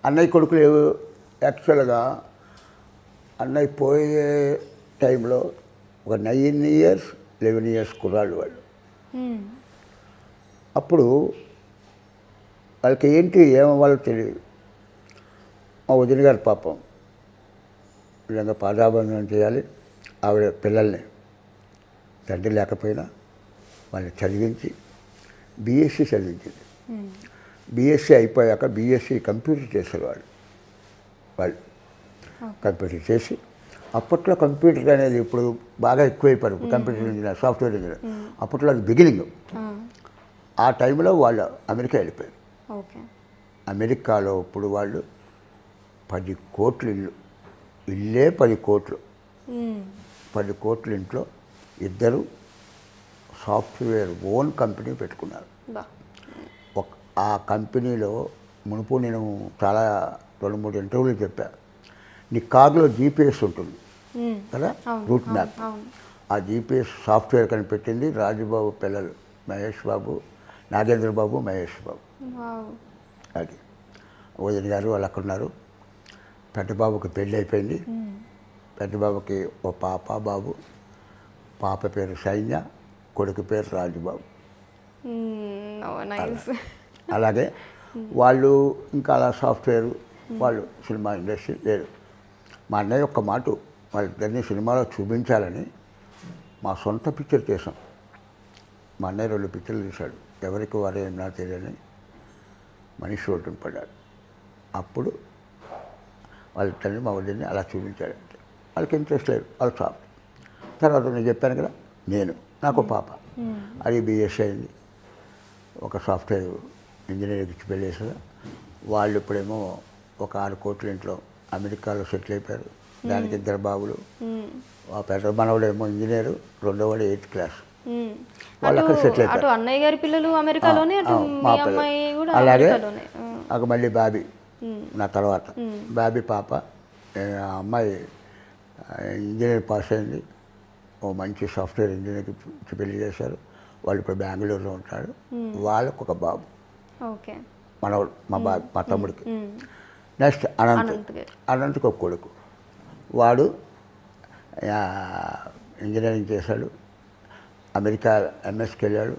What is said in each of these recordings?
అన్నయ్య కొడుకులు యాక్చువల్గా అన్నయ్య పోయే టైంలో ఒక 9 ఇయర్స్ 11 ఇయర్స్ కుర్రాళ్ళు వాళ్ళు. అప్పుడు వాళ్ళకి ఏంటి ఏమవ్వాలో తెలియదు. మా వదిన గారు పాపం నిజంగా పాదాబంధనం చేయాలి. ఆవిడ పిల్లల్ని తండ్రి లేకపోయినా వాళ్ళని చదివించి బీఎస్సీ చదివించింది. బీఎస్సీ అయిపోయాక బీఎస్సీ కంప్యూటర్ చేశారు వాళ్ళు కంప్యూటర్ చేసి, అప్పట్లో కంప్యూటర్ అనేది ఇప్పుడు బాగా ఎక్కువైపోయారు. Computer engineer, software engineer. అప్పట్లో అది బిగినింగ్. ఆ టైంలో వాళ్ళు అమెరికా వెళ్ళిపోయారు. అమెరికాలో ఇప్పుడు వాళ్ళు 10 కోట్లు ఇల్లే 10 కోట్లు. 10 కోట్ల ఇంట్లో ఇద్దరు సాఫ్ట్వేర్ ఓన్ కంపెనీ పెట్టుకున్నారు. ఆ కంపెనీలో మునుపు నేను చాలా 2-3 ఇంటర్వ్యూలు చెప్పాను. నీ కార్లో జీపీఎస్ ఉంటుంది కదా, రూట్ మ్యాప్. ఆ జీపీఎస్ సాఫ్ట్వేర్ కనిపెట్టింది రాజుబాబు పిల్లలు, మహేష్ బాబు, నాగేంద్ర బాబు, మహేష్ బాబు. అది వదిన గారు వాళ్ళు అక్కడ ఉన్నారు. పెద్ద బాబుకి పెళ్ళి అయిపోయింది. పెద్ద బాబుకి ఓ పాప బాబు. పాప పేరు సైన్య, కొడుకు పేరు రాజుబాబు. అలాగే వాళ్ళు ఇంకా అలా సాఫ్ట్వేర్, వాళ్ళు సినిమా ఇండస్ట్రీ లేదు. మా అన్నయ్య ఒక్క మాట, వాళ్ళిద్దరినీ సినిమాలో చూపించాలని మా సొంత పిక్చర్ చేసాం. మా అన్నయ్య 2 పిక్చర్లు తీశాడు. ఎవరికి వారే ఏమన్నా తెలియని మనిషి రోడ్డున పడ్డాడు. అప్పుడు వాళ్ళిద్దరిని మా వదిలిని అలా చూపించాడంటే వాళ్ళకి ఇంట్రెస్ట్ లేదు, వాళ్ళు సాఫ్ట్. తర్వాత నేను చెప్పాను కదా, నాకు పాప, అది బీఎస్సీ అయింది. ఒక సాఫ్ట్వేర్ ఇంజనీరింగ్ ఇచ్చి పెళ్ళేసారు. వాళ్ళు ఇప్పుడేమో ఒక 6 కోట్ల ఇంట్లో అమెరికాలో సెటిల్ అయిపోయారు. దానికి 2 బాబులు. ఆ పెద్ద మనవడేమో ఇంజనీరు, రెండోవాడు 8th క్లాస్. వాళ్ళు అక్కడ సెటిల్ అయిపోయారు. అన్నయ్య గారి పిల్లలు అమెరికాలోనే, మా పిల్లలు. అలాగే నాకు మళ్ళీ బాబీ, నా తర్వాత బాబీ పాప. ఆ అమ్మాయి ఇంజనీర్ పాస్ అయింది. ఓ మంచి సాఫ్ట్వేర్ ఇంజనీర్కి ఇచ్చి పెళ్లి చేశారు. వాళ్ళు ఇప్పుడు బెంగళూరులో ఉంటారు. వాళ్ళకు ఒక బాబు, మనవడు, మా తమ్ముడికి. నెక్స్ట్ అనంత్కి ఒక కొడుకు. వాడు ఇంజనీరింగ్ చేశాడు. అమెరికా ఎంఎస్కి వెళ్ళాడు.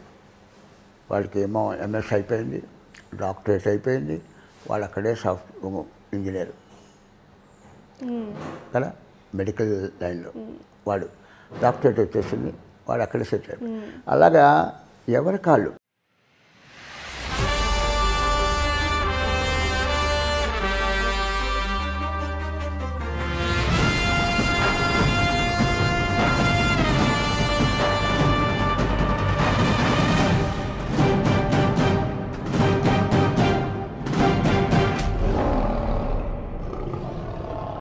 వాడికి ఏమో ఎంఎస్ అయిపోయింది, డాక్టరేట్ అయిపోయింది. వాడు అక్కడే సాఫ్ట్వేర్ ఇంజనీర్ కదా, మెడికల్ లైన్లో. వాడు డాక్టరేట్ వచ్చేసింది, వాడు అక్కడే సెటిల్ అయిపోయింది. అలాగా ఎవరి కాళ్ళు